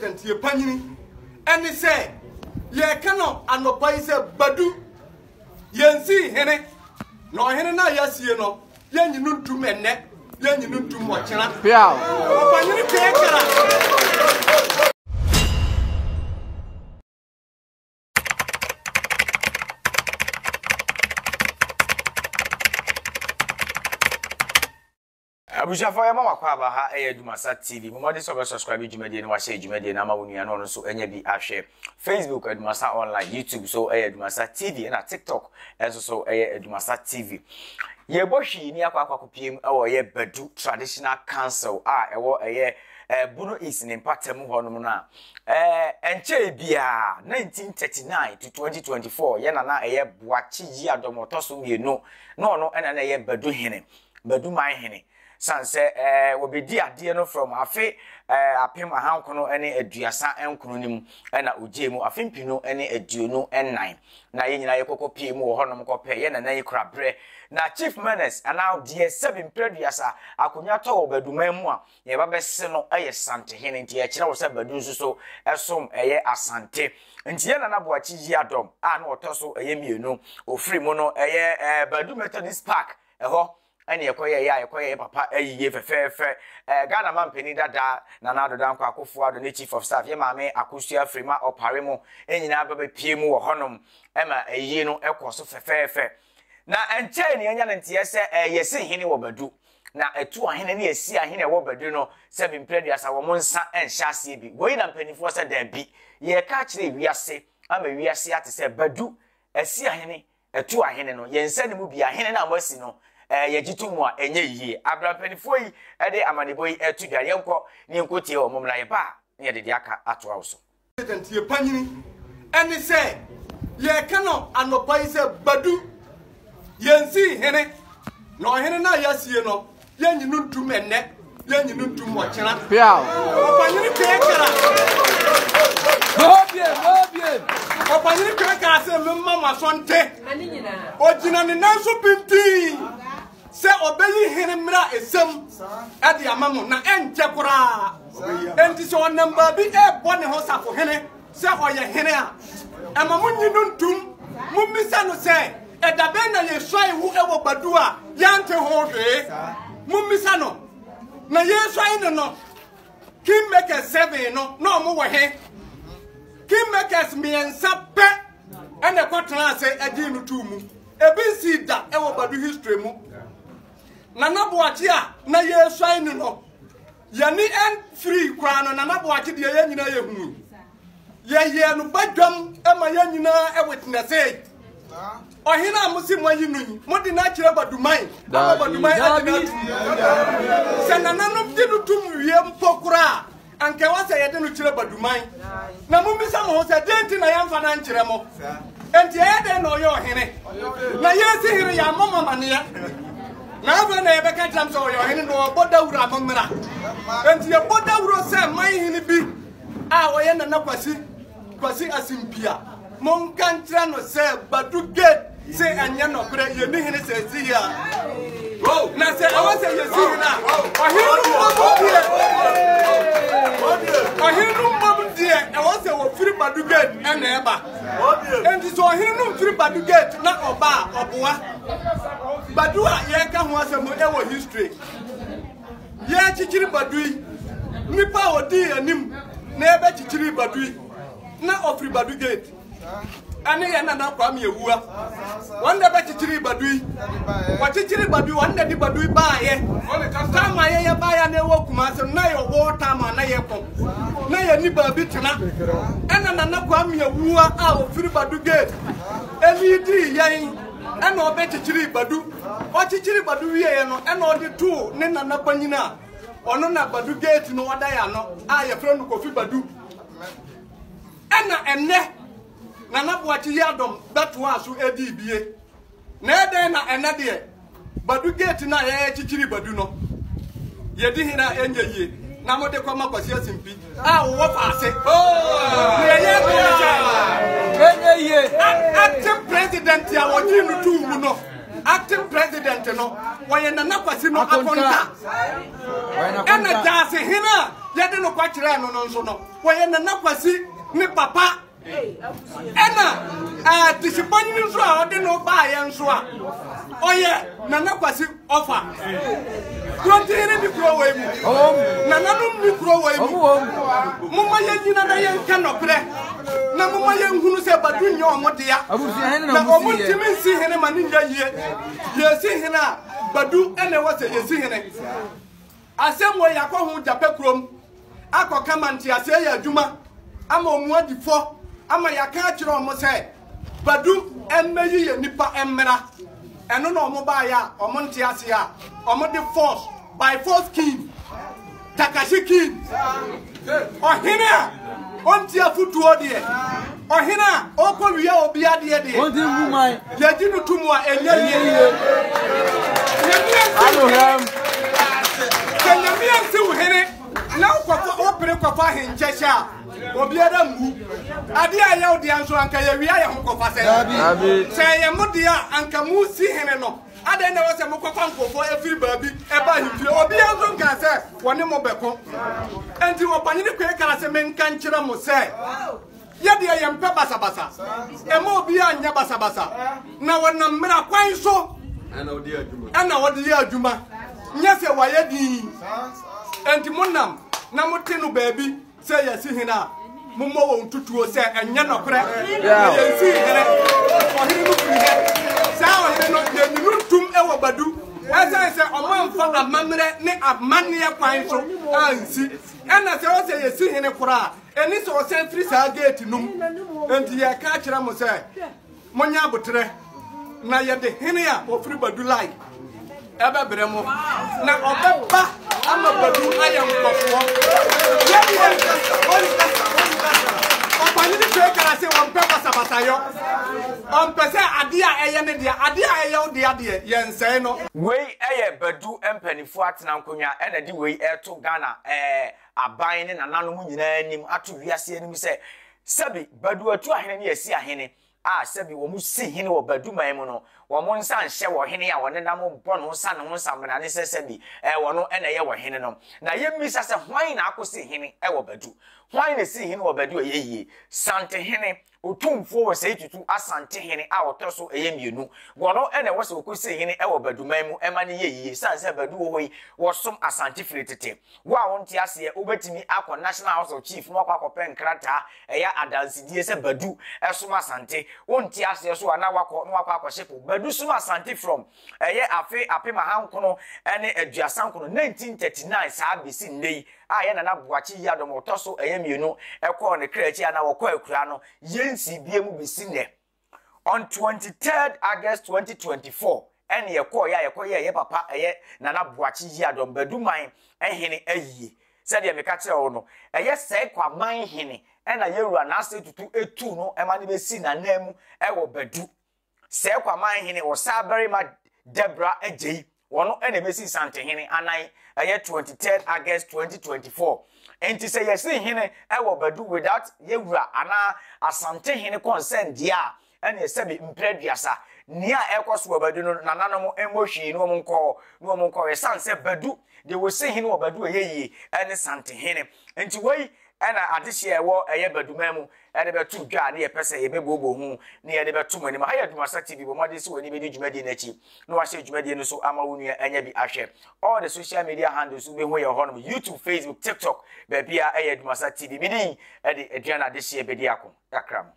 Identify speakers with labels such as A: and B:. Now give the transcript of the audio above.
A: president ye panyini ene se ye kano anopai se badu yensi hene no hene na yasie no yenyinu ntum enne yenyinu ntum mochera pia panyini kekara
B: Abusha for mama kwa ba ha Edumasa TV. Mama dey subscribe Jumede na wa share Jumede na ma wonu no so enya bi ahwe. Facebook Edumasa online, YouTube so Edumasa TV na TikTok so Edumasa TV. Ye bohwi ni akwa kopiem e ye Badu Traditional Council ewo Buno is in Patem honum na. Enche bia 1939 to 2024 yena na Boachi yi adomotoso mienu. No ena na Badu hene. Badu mai hene. Sanse wobedi ade no from afe apem ahankono ene aduasa enkono nim na ogiemu afempino ene aduonu ennan na yenyina yekokopie mu wo honom kopɛ ye na nan krabre na chief menace ana de 7 preduasa akonya to Baduman mu a ye ba bese no sante hene nti ye kire wo se Badu so esom asante nti ye na Boachi yi adom na otoso mienu ofiri mu no Badu Methodist Park ene yekoye papa ayiye fefefe Ghana mampeni dada na adodan kwa akofo ado ne chief of staff ye maame akosua frima opare mu enyina baba pie mu wo honom ema ayiye no ekoso fefefe na enche ne enya ntie se yesi hene wo Badu na etu ahene ne yesi ahene wo Badu no 7 preduasa wo monsa enhyase bi boyi na mpanifo se da bi ye ka kire wiase ama wiase ate se Badu esi ahene etu ahene no yense ne mu bi ahene na amasi no yejitu a enye yie abrapanifo yi de amanebo yi etu dwa yenko ni enkotie o momra ye ba ne de aka ato awso
A: president ye panyini ene se ye kano anopai se Badu yensi hene no hene na yasie no yenyinu ntum enne yenyinu ntum mochera pia panyini kekara obie panyini kekara se memma masonte ani nyina ojina ne nanso pinti se obeyi hene mra esem ade amamu na enche kura enti so namba bi bone ho safo hene se oye hene a amamu nyinu ntum mumisa no se edabe na ye swai wu ewo Badu a yante ho hwe mumisa no na ye swai no Kingmakers 7 no mo wo he Kingmakers miensa pe ene kwatena ase agi no tumu ebinsi da ewo Badu history mu na Boachi a na ye swai no yani en free kwa no na Boachi de ye nyina ye hu ye no badwam ema ye nyina e witness e ohina amusi mwayi nunyi modi na kire Baduman Baduman sanana no didu tum wie mpokura anke wase ye de no kire Baduman na mumisa mo se denti na yamfa na nkire mo enti ye de no ye ohene na ye si hire ya mama mania na aba na ebe ka jam so ye ohene no bodawura mamra enti ye bodawuro se man hini bi a wo ye na kwasi asimpia mon kantra no se Badu gate se anya no kure ye ni hene se si ya na se awa se ye si na ohinu mom die awa se wo firi Badu gate na eba enti so ohinu firi Badu gate na oba oboa Badu a ye ka ho asem e wo history ye chichiri Badu nipa odi anim na ebe chichiri Badu na ofiri Badu gate ani yana na kwa miewua wanda ba chichiri Badu wa chichiri Badu wanda di Badu ba ye kama ye ba ya na wo Kumase na yo water ma na ye ko na ye ni ba bi tena ana na kwa miewua a ofiri Badu gate elidi yen ana obe chichiri Badu wa chichiri Badu ye no ana odi tu ne na panyina ono na Badu gate no wada ya no a ye fro no Kofi Badu ana enne na Boachi yadom beto aso edibie na ede na ene de Badu gate na ye chichiri Badu no ye di hina enye yie na mo de kwama kwasi asimpi a wo faase enye yie acting president ya wo di no tu mu no acting president no wo ye na kwasi no akonta ena jase hina yɛde no kwakyerɛ no no nso no wɔyɛ Nana Kwasi ne papa ɛna tisipɔnyi nso a ɔde no baa yɛ nso a ɔyɛ Nana Kwasi ɔfa Kurotiri ni kuro wɔ mu nananom ni kuro wɔ mu mumma yɛ nyina na yɛ nka nɔkorɛ na mumma yɛ nhunu sɛ Badu nyɛ ɔmo dea na ɔmo ntimi nsi hene ma ne nyɛ yie yɛsi hene a Badu ɛna ɛwɔ sɛ yɛsi hene asɛm wɔ yɛ akɔ ho Jape kurom akɔ kama nti asɛ yɛ adwuma ama ɔmo adifɔ ama yɛaka akyerɛ ɔmo sɛ Badu ɛmmɛyi yɛ nipa ɛmmera ɛno na ɔmo baayɛ a ɔmo nte ase a ɔmo de force by force king Takashi king ɔhene a ɔnti afutuo deɛ ɔhene a ɔkɔ wia obi adeɛ deɛ ɔnti mumai yɛdi no tumu a ɛnyɛ yie nyamia nsi wo hene na ɔpere kɔfa ahenkyɛhyɛ a obiara mbu ade a yɛ odi anso anka yɛ wia yɛ ho kɔfa sɛ yɛ mo de a anka mu si hene no ade na wɔ sɛ mo kɔfa nkɔfo efiri baabi ɛba himfiri obiara nso nka sɛ wɔne mo bɛko enti wɔpanyine kwe kala sɛ menka nkyerɛ mo sɛ yɛde yɛ mpɛ basabasa ɛma obiara nyɛ basabasa na wɔnam mmera kwan so ɛna wɔde yɛ adwuma nyɛ sɛ wɔyɛ din enti monam na mote no baabi sɛ yɛsi hene a mommɔ wɔn tutuo sɛ ɛnyɛ nɔkorɛ yɛnsi hene ɔhene no firi hɛ saa ɔhene no yɛnyinu ntum ɛwɔ Badu ɛsɛn sɛ ɔmo amfa amammerɛ ne amanneɛ kwan so ansi ɛna sɛ ɔsɛ yɛsi hene koraa ɛni sɛ ɔsɛn firi saa gate nom enti yɛka akyerɛ mo sɛ monyɛ abotrɛ na yɛde hene a ɔfiri Badu lai ɛbɛbrɛ mo na ɔbɛba ama Badu ayɛ nkɔfoɔ ɔpanyine kwe kara sɛ wɔmpɛ basabasayɔ ɔmpɛ sɛ ade a ɛyɛ ne deɛ ade a ɛyɛ wo deɛ yɛnsɛe no
B: wei ɛyɛ Badu mpanifo atena nkonnwa ɛna de wei ɛto Ghana aban ne nananom nyinaa anim ato wiase anim sɛ sɛbi Badu atu ahene ne yɛsi ahene a sɛbi wɔn si hene wɔ Badu man mu no wɔn nsa nhyɛ wɔ hene a wɔn nam bɔ no nsa ne ho nsamena ne sɛ sɛbi wɔn ɛna yɛ wɔ hene no na yɛmmisa sɛ hwan na akɔsi hene wɔ Badu hwan na si hene wɔ Badu ɛyɛ yie Sante hene otumfo wɔ sɛ tutu Asante hene a wɔtɔ so ɛyɛ mienu wɔn ɛna wɔ sɛ wɔkɔsi hene wɔ Badu man mu ɛma ne yɛ yie san sɛ Badu wɔ hɔ yi wɔsom Asante firi tete wo a wɔnte aseɛ wobɛtumi akɔ National House of Chief no akɔ akɔpɛ nkrataa ɛyɛ adansidie sɛ Badu ɛsom Asante wonte aseɛ so ana wakɔ no akɔ akɔhyepo Badu som Asante from ɛyɛ afe apema hankono ɛne aduasankono 1939 saa besi nnei a yɛ Nana Boakye Yiadom wɔtɔ so ɛyɛ mienu ɛkɔɔ ne kraakyi ana wɔkɔ akura no yensi bie mu besi nne on 23rd August 2024 ɛne yɛkɔyɛ papa ɛyɛ Nana Boakye Yiadom Badu man ɛhene ayie sɛdeɛ meka kyerɛ wo no ɛyɛ sɛ kwaman hene ɛna yɛwura n'ase tutu etu no ɛma ne besi nanan mu ɛwɔ Badu sɛ kwaman hene wɔ saa barima Debra Agyeyi wɔno ɛna besi Sante hene anan ɛyɛ 23rd August 2024 enti sɛ yɛsi hene ɛwɔ Badu without yɛwura ana Asante hene consent dia ɛna yɛsɛbi mprɛduasa nia ɛkɔ so wɔ Badu no nananom ɛmɔhwi no ɔmo nkɔ yɛsan sɛ Badu de wɔsi hene wɔ Badu ɛyɛ yie ɛne Sante hene enti wei ɛna adehye ɛwɔ ɛyɛ Badu man mu ɛde bɛto dwa ne yɛpɛ sɛ yɛbɛbobo ho ne yɛde bɛto mo anim ayɛ Dumasa TV bɔ mɔde sɛ wani bɛdi dwumadie n'akyi na wahyɛ dwumadie no so ama wo nua ɛnya bi ahwɛ all the social media handles wo bɛhu yɛ hɔ no YouTube, Facebook, TikTok baabi a ɛyɛ Dumasa TV bidin ɛde aduana adehye bɛdi ako kakra mo